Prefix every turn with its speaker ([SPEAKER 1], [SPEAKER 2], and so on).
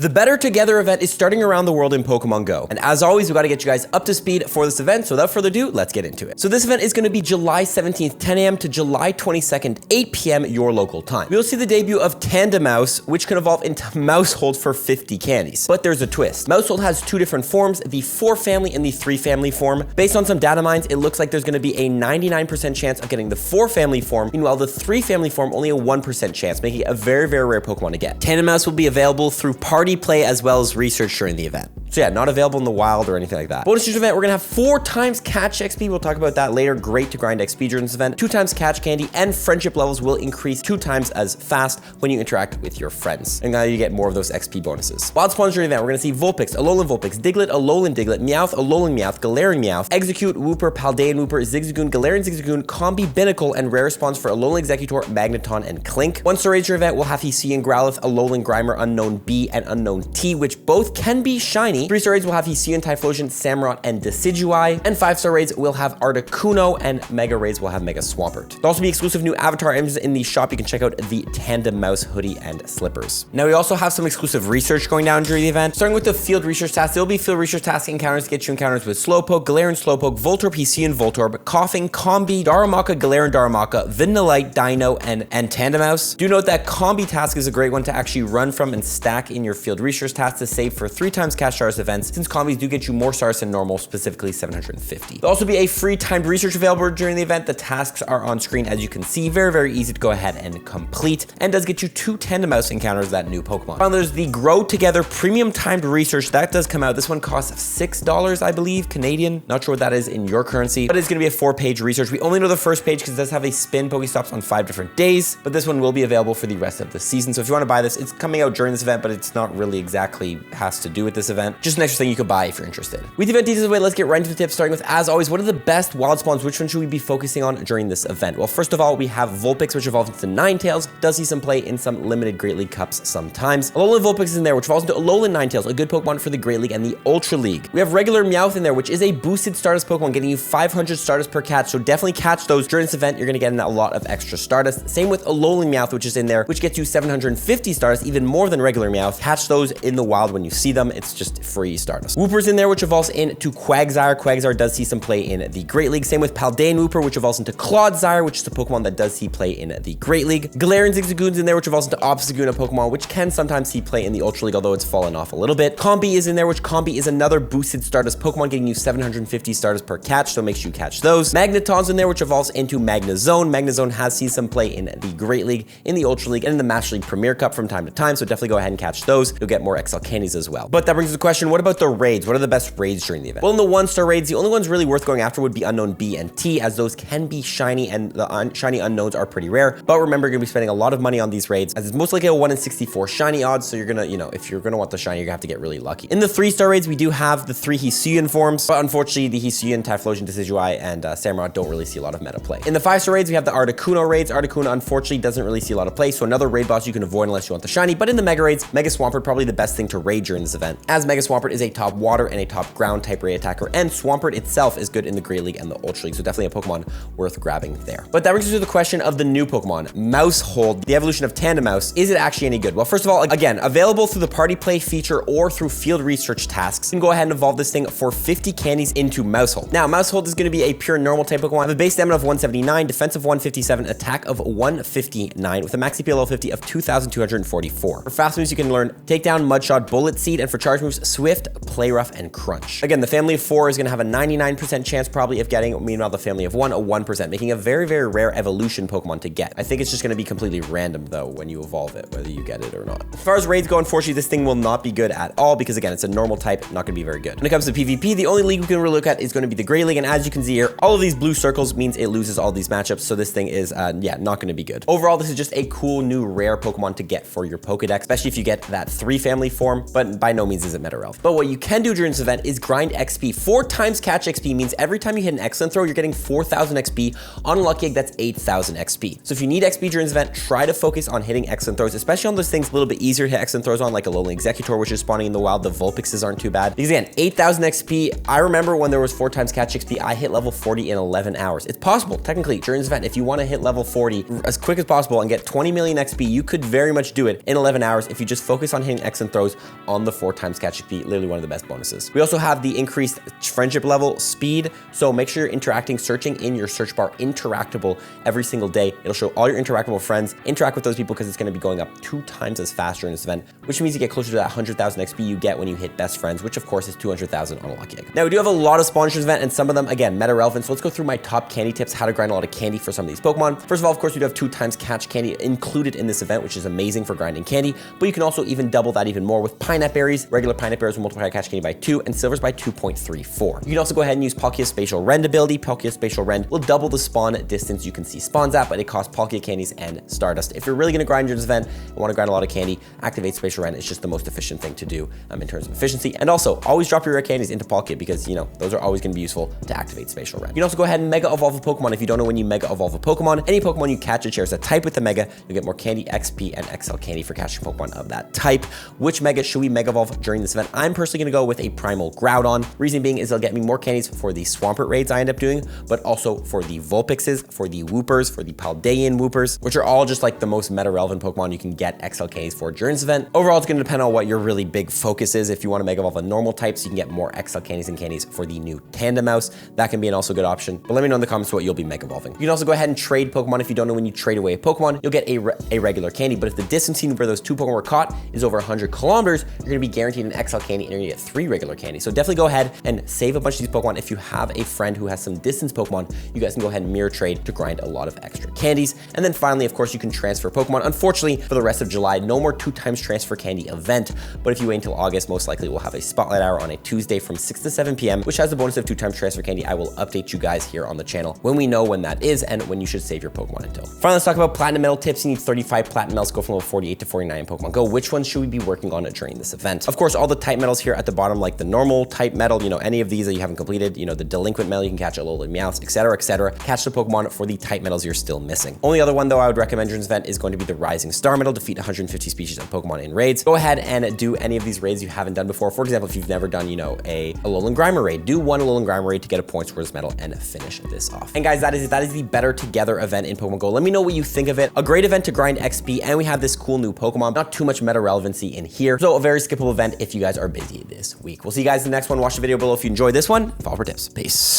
[SPEAKER 1] The Better Together event is starting around the world in Pokemon Go. And as always, we got to get you guys up to speed for this event. So without further ado, let's get into it. So this event is going to be July 17th, 10 a.m. to July 22nd, 8 p.m. your local time. We'll see the debut of Tandemaus, which can evolve into Maushold for 50 candies. But there's a twist. Maushold has two different forms, the 4 family and the 3 family form. Based on some data mines, it looks like there's going to be a 99% chance of getting the 4 family form. Meanwhile, the 3 family form, only a 1% chance, making it a very, very rare Pokemon to get. Tandemaus will be available through party play as well as research during the event. So yeah, not available in the wild or anything like that. Bonus feature event, we're gonna have 4 times catch XP. We'll talk about that later. Great to grind XP during this event. 2 times catch candy, and friendship levels will increase 2 times as fast when you interact with your friends. And now you get more of those XP bonuses. Wild spawns during the event, we're gonna see Vulpix, Alolan Vulpix, Diglett, Alolan Diglett, Meowth, Alolan Meowth, Galarian Meowth, Execute, Wooper, Paldean Wooper, Zigzagoon, Galarian Zigzagoon, Combi, Binnacle, and rare spawns for Alolan Executor, Magneton, and Clink. 1-star ranger event, we'll have Hisuian Growlithe, Alolan Grimer, Unknown B, and Unknown T, which both can be shiny. 3-star raids will have Hisuian, Typhlosion, Samurott, and Decidueye. And 5-star raids will have Articuno, and Mega raids will have Mega Swampert. There'll also be exclusive new avatar images in the shop. You can check out the Tandemaus hoodie and slippers. Now we also have some exclusive research going down during the event. Starting with the field research tasks, there will be field research task encounters to get you encounters with Slowpoke, Galarian Slowpoke, Voltorb, Hisuian Voltorb, Coughing, Combi, Darumaka, Galarian Darumaka, Vanillite, Dino, and Tandemaus. Do note that Combi task is a great one to actually run from and stack in your field research task to save for 3 times cash stars events, since combis do get you more stars than normal, specifically 750. There'll also be a free timed research available during the event. The tasks are on screen as you can see. Very, very easy to go ahead and complete, and does get you 2 Tandemaus encounters, that new Pokemon. Finally, there's the Grow Together premium timed research. That does come out. This one costs $6, I believe, Canadian. Not sure what that is in your currency, but it's going to be a 4-page research. We only know the first page because it does have a spin Pokestops on 5 different days, but this one will be available for the rest of the season. So if you want to buy this, it's coming out during this event, but it's not really exactly has to do with this event. Just an extra thing you could buy if you're interested. With the event details away, let's get right into the tips, starting with, as always, what are the best wild spawns? Which one should we be focusing on during this event? Well, first of all, we have Vulpix, which evolves into Ninetales. Does see some play in some limited Great League Cups sometimes. Alolan Vulpix is in there, which evolves into Alolan Ninetales, a good Pokemon for the Great League and the Ultra League. We have regular Meowth in there, which is a boosted Stardust Pokemon, getting you 500 Stardust per catch, so definitely catch those during this event. You're going to get a lot of extra Stardust. Same with Alolan Meowth, which is in there, which gets you 750 Stardust, even more than regular Meowth. Catch those in the wild when you see them. It's just free Stardust. Wooper's in there, which evolves into Quagsire. Quagsire does see some play in the Great League. Same with Paldean Wooper, which evolves into Clodsire, which is a Pokemon that does see play in the Great League. Galarian Zigzagoon's in there, which evolves into Obstagoon, a Pokemon which can sometimes see play in the Ultra League, although it's fallen off a little bit. Combi is in there, which Combi is another boosted Stardust Pokemon, getting you 750 Stardust per catch, so make sure you catch those. Magneton's in there, which evolves into Magnezone. Magnezone has seen some play in the Great League, in the Ultra League, and in the Master League Premier Cup from time to time, so definitely go ahead and catch those. You'll get more XL candies as well. But that brings us to the question, what about the raids? What are the best raids during the event? Well, in the 1-star raids, the only ones really worth going after would be Unknown B and T, as those can be shiny, and the shiny unknowns are pretty rare. But remember, you're gonna be spending a lot of money on these raids, as it's most likely a 1 in 64 shiny odds, so you're gonna, if you're gonna want the shiny, you're gonna have to get really lucky. In the 3-star raids, we do have the 3 Hisuian forms, but unfortunately, the Hisuian, Typhlosion, Decidueye, and Samurott don't really see a lot of meta play. In the 5-star raids, we have the Articuno raids. Articuno, unfortunately, doesn't really see a lot of play, so another raid boss you can avoid unless you want the shiny. But in the Mega raids, Mega Swampert probably the best thing to raid during this event, as Mega Swampert is a top water and a top ground type raid attacker, and Swampert itself is good in the Great League and the Ultra League, so definitely a Pokemon worth grabbing there. But that brings us to the question of the new Pokemon, Maushold, the evolution of Tandemaus. Is it actually any good? Well, first of all, again, available through the party play feature or through field research tasks. You can go ahead and evolve this thing for 50 candies into Maushold. Now, Maushold is going to be a pure normal type Pokemon with a base stamina of 179, defense of 157, attack of 159, with a max CP level 50 of 2,244. For fast moves, you can learn Takedown, Mudshot, Bullet Seed, and for charge moves, Swift, Play Rough, and Crunch. Again, the family of 4 is going to have a 99% chance probably of getting, meanwhile the family of 1, a 1%, making a very, very rare evolution Pokemon to get. I think it's just going to be completely random though when you evolve it, whether you get it or not. As far as raids go, unfortunately, this thing will not be good at all because again, it's a normal type, not going to be very good. When it comes to PvP, the only league we can really look at is going to be the Great League, and as you can see here, all of these blue circles means it loses all these matchups, so this thing is, yeah, not going to be good. Overall, this is just a cool new rare Pokemon to get for your Pokedex, especially if you get that 3 family form, but by no means is it meta relevant. relevant. But what you can do during this event is grind XP. 4 times catch XP means every time you hit an excellent throw, you're getting 4,000 XP. On a lucky egg, that's 8,000 XP. So if you need XP during this event, try to focus on hitting excellent throws, especially on those things a little bit easier to hit excellent throws on, like a Alolan Executor, which is spawning in the wild. The Vulpixes aren't too bad. Because again, 8,000 XP. I remember when there was 4 times catch XP, I hit level 40 in 11 hours. It's possible, technically, during this event, if you want to hit level 40 as quick as possible and get 20 million XP, you could very much do it in 11 hours if you just focus on hitting excellent throws on the 4 times catch XP. Literally one of the best bonuses. We also have the increased friendship level speed. So make sure you're interacting, searching in your search bar, interactable every single day. It'll show all your interactable friends. Interact with those people because it's going to be going up 2 times as fast during this event, which means you get closer to that 100,000 XP you get when you hit best friends, which of course is 200,000 on a lucky egg. Now we do have a lot of sponsors event, and some of them, again, meta relevant. So let's go through my top candy tips, how to grind a lot of candy for some of these Pokemon. First of all, of course, we do have 2 times catch candy included in this event, which is amazing for grinding candy, but you can also even double that even more with pineapple berries. Regular pineapple berries will multiply catch candy by 2 and silvers by 2.34. You can also go ahead and use Palkia's Spatial Rend ability. Palkia's Spatial Rend will double the spawn distance you can see spawns at, but it costs Palkia candies and Stardust. If you're really going to grind your event and want to grind a lot of candy, activate Spatial Rend. It's just the most efficient thing to do in terms of efficiency. And also, always drop your rare candies into Palkia because, you know, those are always going to be useful to activate Spatial Rend. You can also go ahead and Mega Evolve a Pokemon. If you don't know when you Mega Evolve a Pokemon, any Pokemon you catch that shares a type with the Mega, you'll get more candy, XP, and XL candy for catching Pokemon of that type. Which Mega should we Mega Evolve during this event? I'm personally going to go with a Primal Groudon. Reason being is they'll get me more candies for the Swampert raids I end up doing, but also for the Vulpixes, for the Woopers, for the Paldean Woopers, which are all just like the most meta relevant Pokemon you can get XL candies for during this event. Overall, it's going to depend on what your really big focus is. If you want to Mega Evolve a normal type, so you can get more XL candies and candies for the new Tandemaus, that can be an also good option. But let me know in the comments what you'll be Mega Evolving. You can also go ahead and trade Pokemon. If you don't know when you trade away a Pokemon, you'll get a regular candy. But if the distance where those 2 Pokemon were caught is over 100 kilometers, you're going to be guaranteed an XL candy and you're going to get 3 regular candies. So definitely go ahead and save a bunch of these Pokemon. If you have a friend who has some distance Pokemon, you guys can go ahead and mirror trade to grind a lot of extra candies. And then finally, of course, you can transfer Pokemon. Unfortunately, for the rest of July, no more 2 times transfer candy event. But if you wait until August, most likely we'll have a spotlight hour on a Tuesday from 6 to 7 p.m., which has the bonus of 2 times transfer candy. I will update you guys here on the channel when we know when that is and when you should save your Pokemon until. Finally, let's talk about Platinum Medal tips. You need 35 Platinum Medals, go from level 48 to 49 in Pokemon Go. Which ones should we be working on during this event? Of course, all the type medals here at the bottom, like the normal type medal, you know, any of these that you haven't completed, you know, the delinquent medal, you can catch a Alolan Meowth, etc., etc. Catch the Pokemon for the type medals you're still missing. Only other one, though, I would recommend during this event is going to be the Rising Star medal, defeat 150 species of Pokemon in raids. Go ahead and do any of these raids you haven't done before. For example, if you've never done, you know, a Alolan Grimer raid, do 1 Alolan Grimer raid to get a points for this medal and finish this off. And guys, that is it. That is the Better Together event in Pokemon Go. Let me know what you think of it. A great event to grind XP, and we have this cool new Pokemon. Not too much meta relevancy in here. So a very skippable event if you guys are busy this week. We'll see you guys in the next one. Watch the video below if you enjoyed this one. Follow for tips. Peace.